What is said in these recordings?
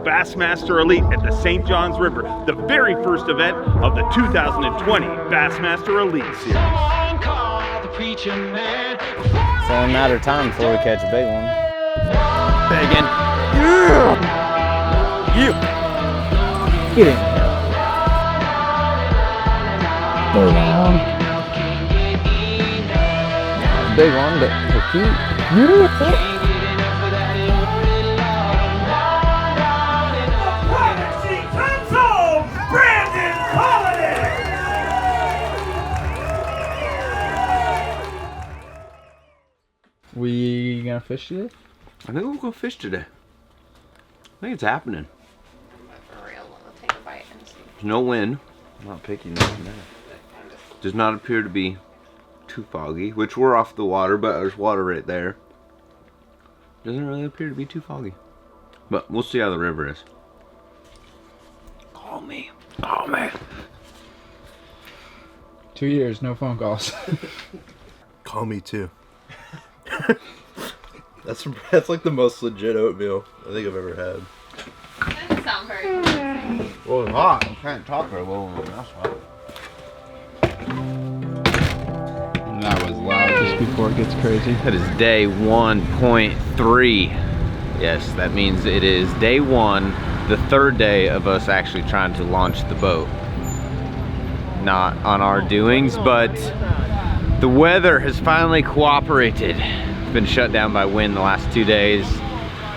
Bassmaster Elite at the St. Johns River, the very first event of the 2020 Bassmaster Elite Series. It's only a matter of time before we catch a big one. Say again. Yeah! Get in. Throw down. Big one, but they're cute. We gonna fish today? I think we'll go fish today. I think it's happening. For real, we'll take a bite and see. There's no wind. I'm not picking nothing there. Does not appear to be too foggy, which we're off the water, but there's water right there. Doesn't really appear to be too foggy. But we'll see how the river is. Call me. Oh man. 2 years, no phone calls. Call me too. That's like the most legit oatmeal I think I've ever had. That doesn't sound very convincing. Well, it's hot. I can't talk very well when that's hot. And that was loud just before it gets crazy. That is day 1.3. Yes, that means it is day one, the third day of us actually trying to launch the boat. Not on our doings, but the weather has finally cooperated. It's been shut down by wind the last 2 days.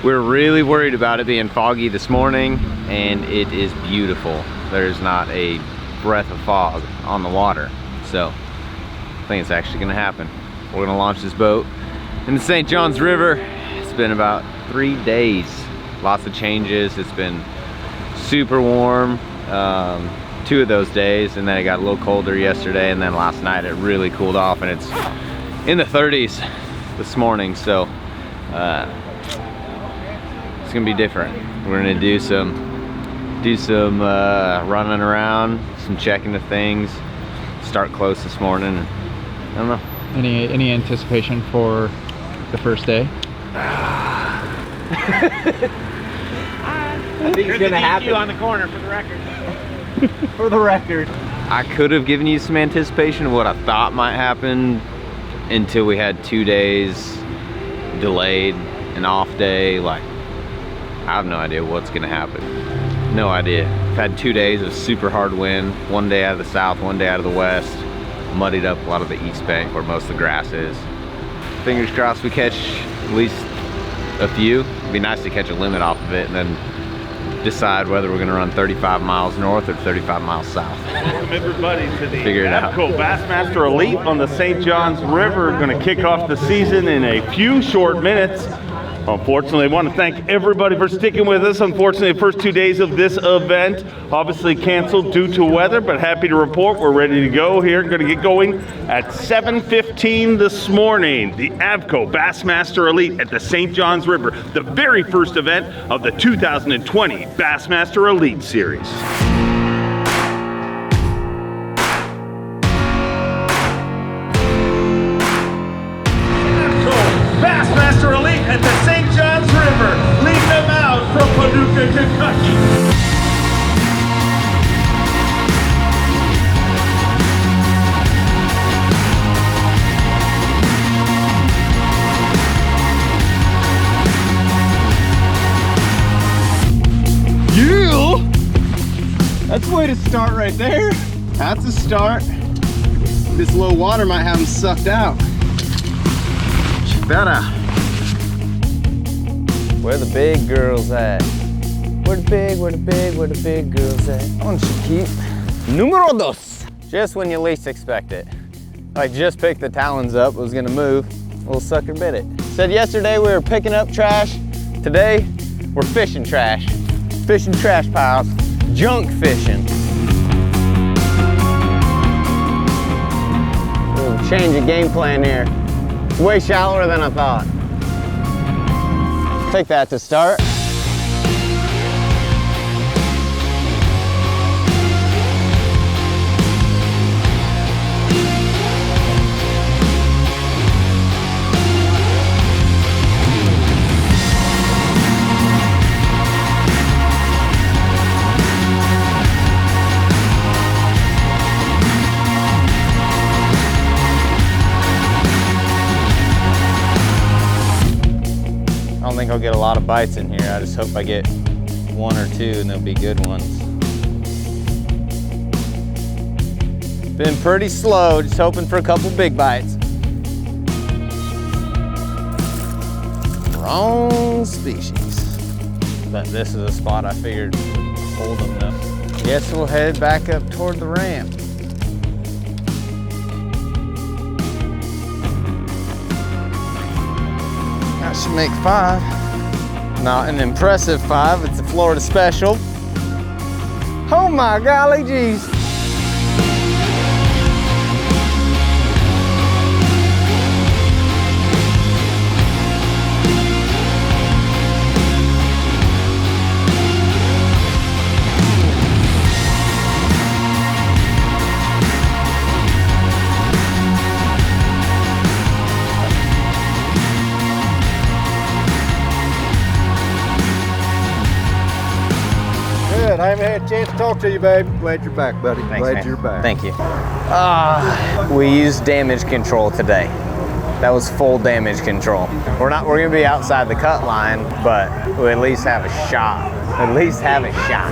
We were really worried about it being foggy this morning, and it is beautiful. There's not a breath of fog on the water. So I think it's actually gonna happen. We're gonna launch this boat in the St. Johns River. It's been about 3 days. Lots of changes. It's been super warm 2 of those days, and then it got a little colder yesterday, and then last night it really cooled off, and it's in the 30s this morning. So it's gonna be different. We're gonna do some running around, some checking the things, start close this morning. I don't know. Any anticipation for the first day? I think it's gonna happen. on the corner for the record. For the record. I could have given you some anticipation of what I thought might happen until we had 2 days delayed, an off day. Like, I have no idea what's gonna happen. No idea. I've had 2 days of super hard wind. 1 day out of the south, 1 day out of the west. Muddied up a lot of the east bank where most of the grass is. Fingers crossed we catch at least a few. It'd be nice to catch a limit off of it and then decide whether we're gonna run 35 miles north or 35 miles south. Welcome everybody to the Figure it out. Bassmaster Elite on the St. Johns River. Going to kick off the season in a few short minutes. Unfortunately, I want to thank everybody for sticking with us. Unfortunately, the first 2 days of this event obviously canceled due to weather, but happy to report we're ready to go here. Going to get going at 7:15 this morning. The Avco Bassmaster Elite at the St. Johns River, the very first event of the 2020 Bassmaster Elite Series. Bassmaster Elite at the St. Johns River. Lead them out from Palaniuk, Kentucky. That's a way to start right there. That's a start. This low water might have them sucked out. Check that out. Where the big girls at? Where the big girls at? On keep. Numero dos. Just when you least expect it. I just picked the talons up, it was gonna move. Little sucker bit it. Said yesterday we were picking up trash. Today, we're fishing trash. Fishing trash piles. Junk fishing. Little change of game plan here. It's way shallower than I thought. Take that to start. I'll get a lot of bites in here. I just hope I get one or two and they'll be good ones. Been pretty slow, just hoping for a couple big bites. Wrong species. But this is a spot I figured would hold them though. Guess we'll head back up toward the ramp. That should make 5. Not an impressive 5, it's a Florida special. Oh my golly geez. Good. I haven't had a chance to talk to you, babe. Glad you're back, buddy. Thanks, Glad man. you're back. Thank you. We used damage control today. That was full damage control. We're gonna be outside the cut line, but we at least have a shot. At least have a shot.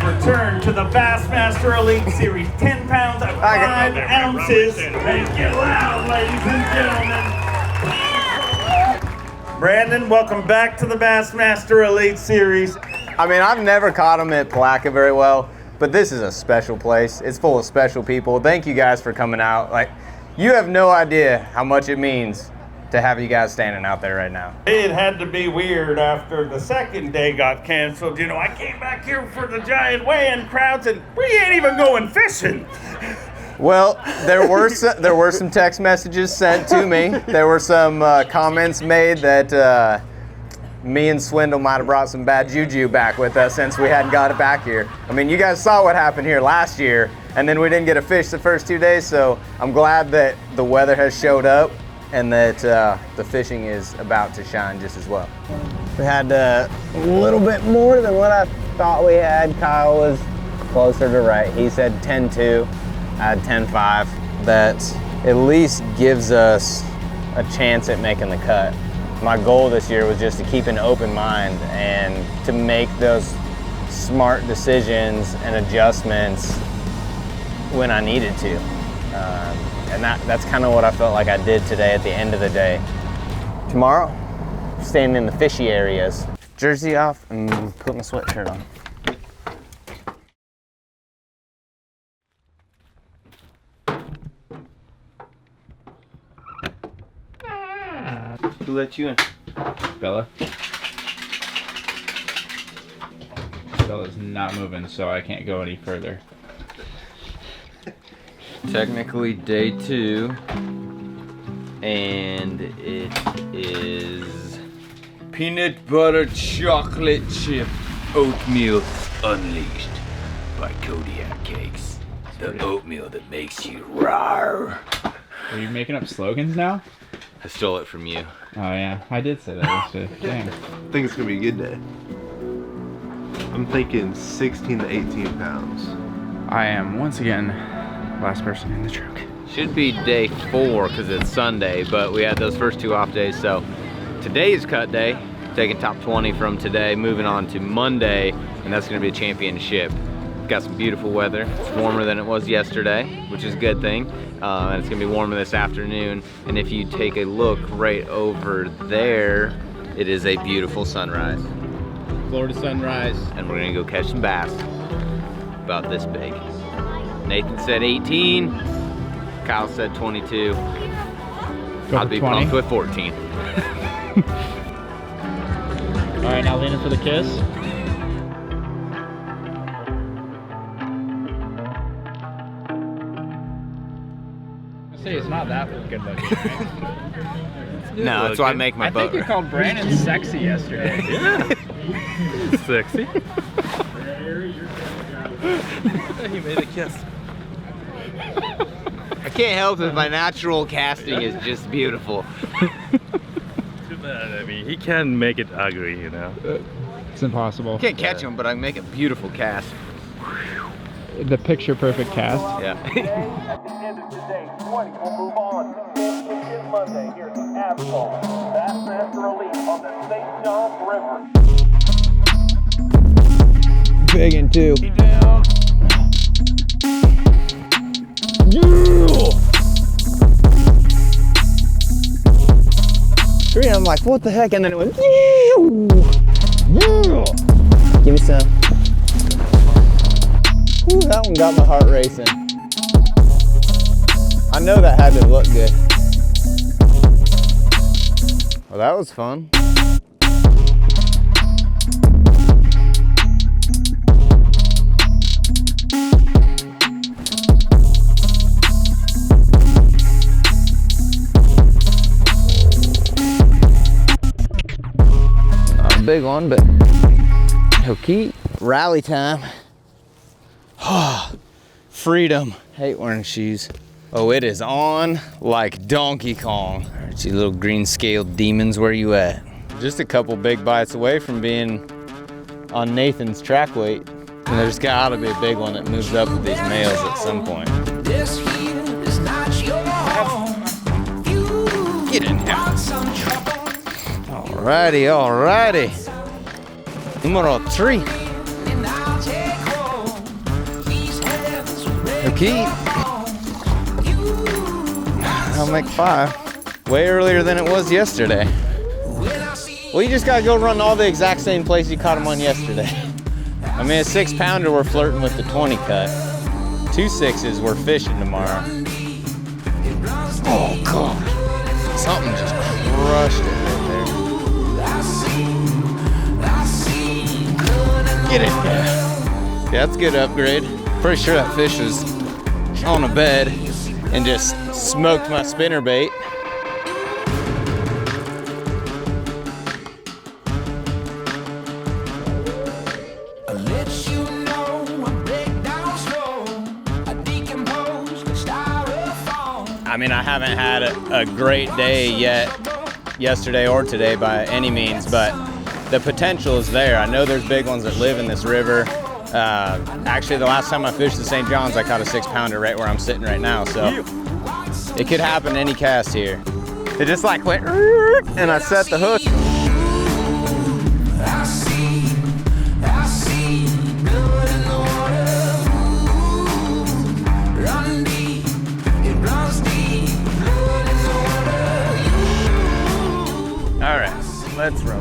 Return to the Bassmaster Elite Series, 10 pounds of 5 ounces. Make it loud, ladies and gentlemen. Brandon, welcome back to the Bassmaster Elite Series. I mean, I've never caught them at Palaniuk very well, but this is a special place. It's full of special people. Thank you guys for coming out. Like, you have no idea how much it means to have you guys standing out there right now. It had to be weird after the second day got canceled. You know, I came back here for the giant weigh-in crowds and we ain't even going fishing. Well, there were some text messages sent to me. There were some comments made that me and Swindle might have brought some bad juju back with us since we hadn't got it back here. I mean, you guys saw what happened here last year, and then we didn't get a fish the first 2 days, so I'm glad that the weather has showed up and that the fishing is about to shine just as well. We had a little bit more than what I thought we had. Kyle was closer to right. He said 10-2. I had 10-5. That at least gives us a chance at making the cut. My goal this year was just to keep an open mind and to make those smart decisions and adjustments when I needed to. And that's kind of what I felt like I did today at the end of the day. Tomorrow, staying in the fishy areas. Jersey off and put my sweatshirt on. Who let you in? Bella. Bella's not moving, so I can't go any further. Technically day 2, and it is peanut butter chocolate chip oatmeal unleashed by Kodiak Cakes. The oatmeal that makes you rawr. Are you making up slogans now? I stole it from you. Oh yeah, I did say that yesterday. Dang. I think it's gonna be a good day. I'm thinking 16 to 18 pounds. I am once again last person in the truck. Should be day 4 because it's Sunday, but we had those first 2 off days. So today's cut day, taking top 20 from today, moving on to Monday, and that's gonna be a championship. Got some beautiful weather. It's warmer than it was yesterday, which is a good thing. And it's gonna be warmer this afternoon. And if you take a look right over there, it is a beautiful sunrise. Florida sunrise. And we're gonna go catch some bass. About this big. Nathan said 18. Kyle said 22. I'll be 20. pumped with 14. All right, now leaning for the kiss. Say it's not that good looking, right? No, that's why I make my I boat. think you called Brandon sexy yesterday. Sexy. He made a kiss. I can't help it, my natural casting is just beautiful. Too bad, I mean, he can make it ugly, you know. It's impossible. Can't catch him, but I can make a beautiful cast. The picture perfect cast. Yeah. At the end of today, 20 will move on to the championship Monday here at the Asphalt Bassmaster Elite on the St. Johns River. Big in two. Down. Three, I'm like, what the heck? And then it went, give me some. Ooh, that one got my heart racing. I know that had to look good. Well, that was fun. Not a big one, but he'll keep. Rally time. Freedom. Hate wearing shoes. Oh, it is on like Donkey Kong. All right, you little green scaled demons, where you at? Just a couple big bites away from being on Nathan's track weight. And there's gotta be a big one that moves up with these males at some point. Get in here. Alrighty, alrighty. Numero 3. Okay. I'll make 5. Way earlier than it was yesterday. Well, you just gotta go run all the exact same place you caught them on yesterday. I mean, a 6-pounder, we're flirting with the 20 cut. 2 6s, we're fishing tomorrow. Oh, God. Something just crushed it right there. Get it. Yeah, that's a good upgrade. Pretty sure that fish was on a bed and just smoked my spinner bait. I mean, I haven't had a great day yet, yesterday or today by any means, but the potential is there. I know there's big ones that live in this river. Actually, the last time I fished the St. Johns, I caught a 6-pounder right where I'm sitting right now, so it could happen any cast here. It just like went, and I set the hook. All right, let's roll.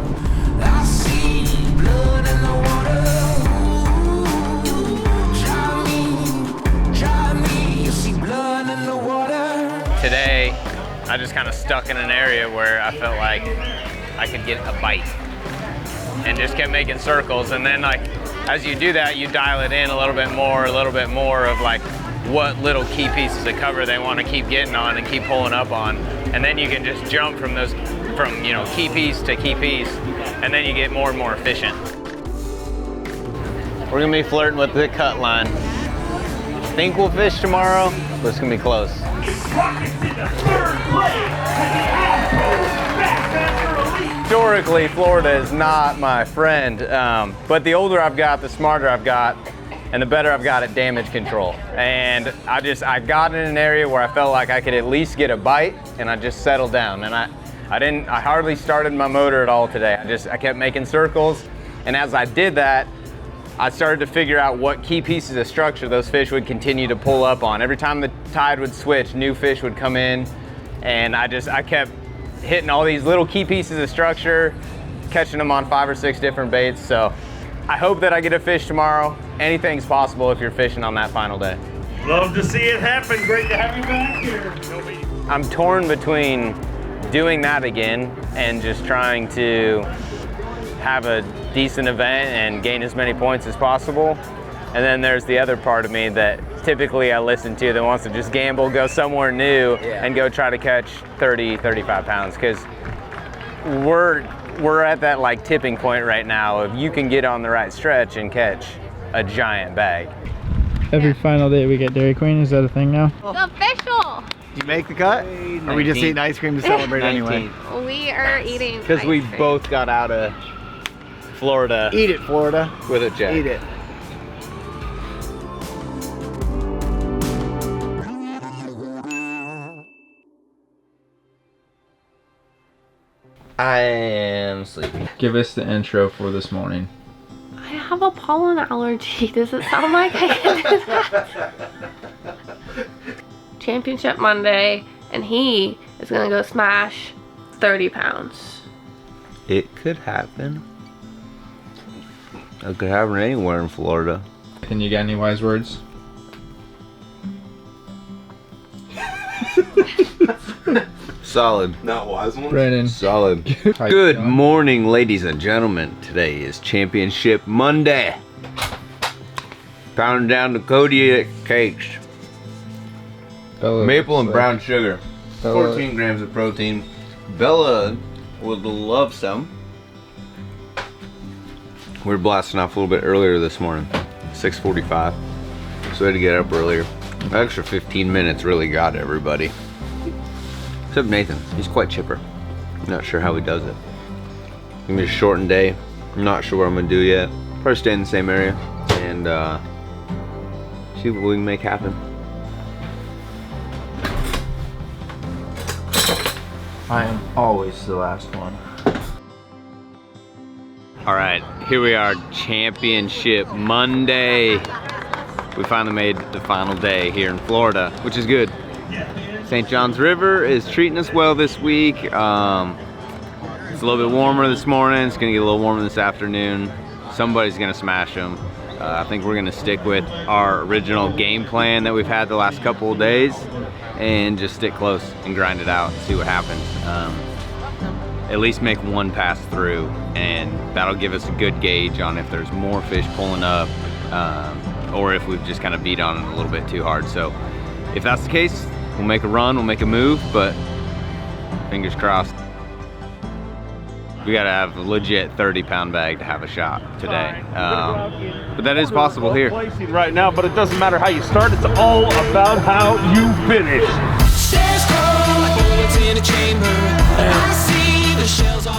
Today, I just kind of stuck in an area where I felt like I could get a bite and just kept making circles. And then like, as you do that, you dial it in a little bit more of like what little key pieces of cover they want to keep getting on and keep pulling up on. And then you can just jump from those, you know, key piece to key piece, and then you get more and more efficient. We're gonna be flirting with the cut line. I think we'll fish tomorrow, but it's gonna be close. Historically, Florida is not my friend, but the older I've got, the smarter I've got, and the better I've got at damage control. And I got in an area where I felt like I could at least get a bite, and I just settled down. And I hardly started my motor at all today. I kept making circles, and as I did that, I started to figure out what key pieces of structure those fish would continue to pull up on. Every time the tide would switch, new fish would come in, and I kept hitting all these little key pieces of structure, catching them on 5 or 6 different baits. So I hope that I get a fish tomorrow. Anything's possible if you're fishing on that final day. Love to see it happen. Great to have you back here. I'm torn between doing that again and just trying to have a decent event and gain as many points as possible. And then there's the other part of me that typically I listen to that wants to just gamble, go somewhere new, and go try to catch 30, 35 pounds. Because we're at that like tipping point right now of you can get on the right stretch and catch a giant bag. Every final day we get Dairy Queen, is that a thing now? It's official! Did you make the cut? Or are we just eating ice cream to celebrate anyway? We are eating Because we ice cream. both got out of Florida Eat it, Florida. with a jet. Eat it. I am sleepy. Give us the intro for this morning. I have a pollen allergy. Does it sound like I can do that? Championship Monday, and he is gonna go smash 30 pounds. It could happen. It could happen anywhere in Florida. Can you get any wise words? Solid. Not wise one. Brandon. Solid. Hi, Good John. morning, ladies and gentlemen. Today is Championship Monday. Pounding down the Kodiak cakes. Bella Maple looks and like- brown sugar. Bella- 14 grams of protein. Bella would love some. We were blasting off a little bit earlier this morning, 6:45. So we had to get up earlier. An extra 15 minutes really got everybody. Except Nathan, he's quite chipper. Not sure how he does it. Gonna be a shortened day. I'm not sure what I'm gonna do yet. Probably stay in the same area and see what we can make happen. I am always the last one. All right, here we are, Championship Monday. We finally made the final day here in Florida, which is good. St. John's River is treating us well this week. It's a little bit warmer this morning. It's gonna get a little warmer this afternoon. Somebody's gonna smash them. I think we're gonna stick with our original game plan that we've had the last couple of days and just stick close and grind it out and see what happens. At least make one pass through, and that'll give us a good gauge on if there's more fish pulling up or if we've just kind of beat on it a little bit too hard. So if that's the case, we'll make a run, we'll make a move, but fingers crossed. We gotta have a legit 30-pound bag to have a shot today. But that is possible here. Placing right now, but it doesn't matter how you start. It's all about how you finish.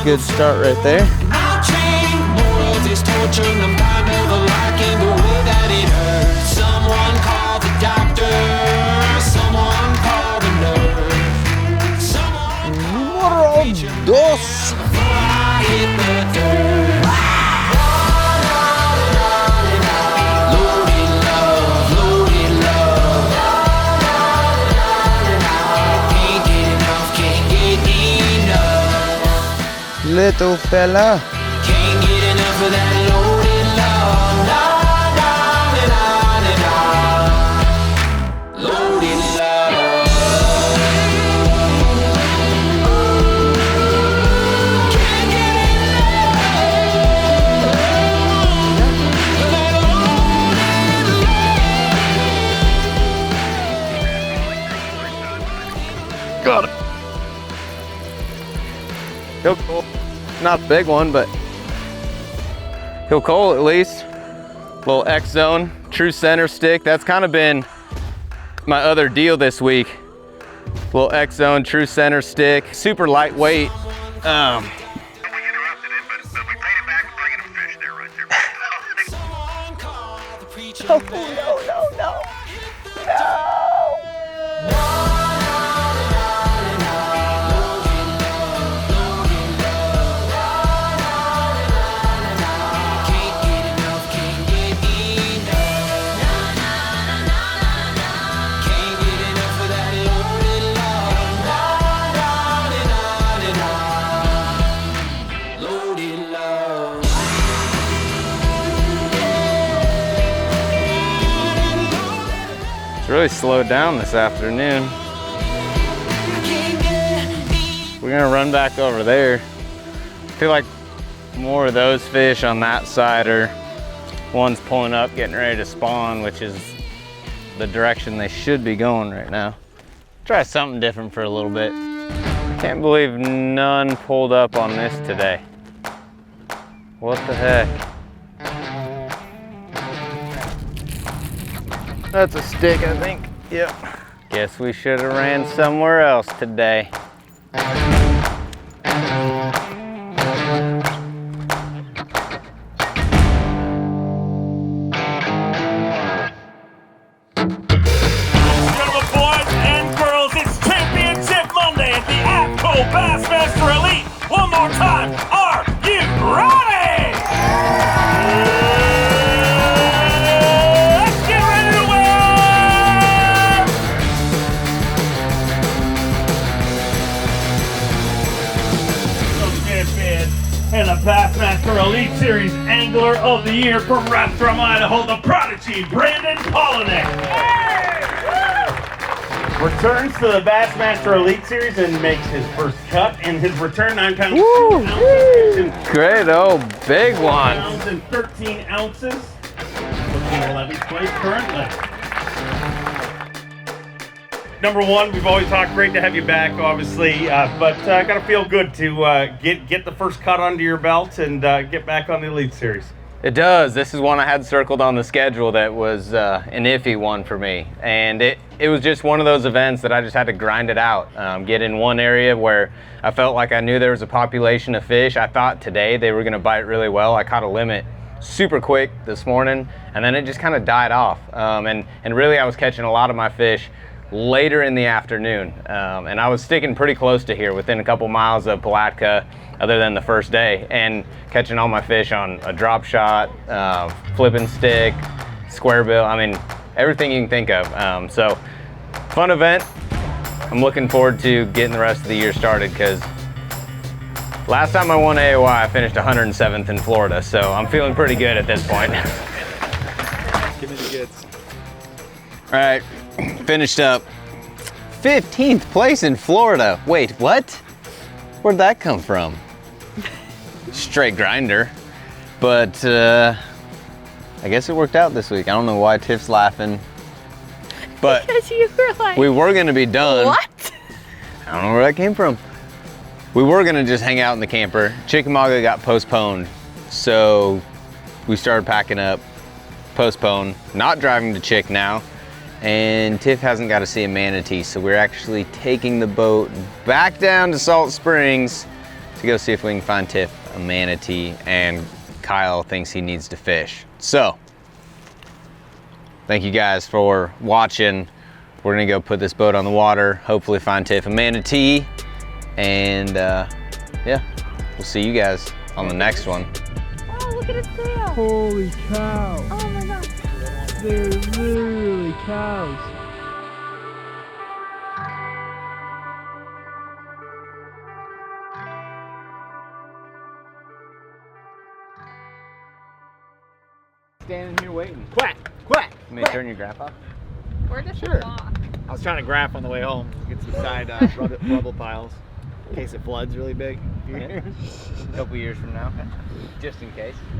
Good start right there. Número 2. Little fella. Can't get enough of that loaded love. Na, na, na, na, na, na. Loaded love. Can't get enough. Got it. He'll cool. Not a big one, but he'll coal at least. Little X zone, true center stick. That's kind of been my other deal this week. Little X zone, true center stick, super lightweight. Really slowed down this afternoon. We're gonna run back over there. I feel like more of those fish on that side are ones pulling up, getting ready to spawn, which is the direction they should be going right now. Try something different for a little bit. Can't believe none pulled up on this today. What the heck? That's a stick, I think. Yep. Guess we should have ran somewhere else today. Boys and girls, it's Championship Monday at the Bassmaster Elite. One more time. John, are you ready? Let's get ready to win! Champion and the Bassmaster Elite Series Angler of the Year from Rathdrum, Idaho, the prodigy, Brandon Palaniuk. Returns to the Bassmaster Elite Series and makes his first cut. And his return on kind of Woo! Great, oh, big one. pounds and 13 ounces. Looking 11th place currently. Number one, we've always talked, great to have you back, obviously, but gotta feel good to get the first cut under your belt and get back on the Elite Series. It does. This is one I had circled on the schedule that was an iffy one for me. And it was just one of those events that I just had to grind it out. Get in one area where I felt like I knew there was a population of fish. I thought today they were gonna bite really well. I caught a limit super quick this morning, and then it just kind of died off. And really I was catching a lot of my fish later in the afternoon. And I was sticking pretty close to here, within a couple miles of Palatka, other than the first day, and catching all my fish on a drop shot, flipping stick, square bill, I mean, everything you can think of. So, fun event. I'm looking forward to getting the rest of the year started, because last time I won AOI, I finished 107th in Florida, so I'm feeling pretty good at this point. Give me the goods. All right, finished up 15th place in Florida. Wait, what? Where'd that come from? Straight grinder. But I guess it worked out this week. I don't know why Tiff's laughing. But Because you were like, we were gonna be done. what? I don't know where that came from. We were gonna just hang out in the camper. Chickamauga got postponed. So we started packing up, postponed, not driving to Chick now. And Tiff hasn't got to see a manatee, so we're actually taking the boat back down to Salt Springs to go see if we can find Tiff a manatee, and Kyle thinks he needs to fish. So, thank you guys for watching. We're gonna go put this boat on the water, hopefully find Tiff a manatee, and yeah, we'll see you guys on the next one. Oh, look at his tail. Holy cow. Oh my God. They're literally cows. Standing here waiting. Quack, quack. Let me turn your graph off. Where does Sure. it walk? I was trying to graph on the way home. Get some side rubble piles in case it floods really big. A couple years from now, just in case.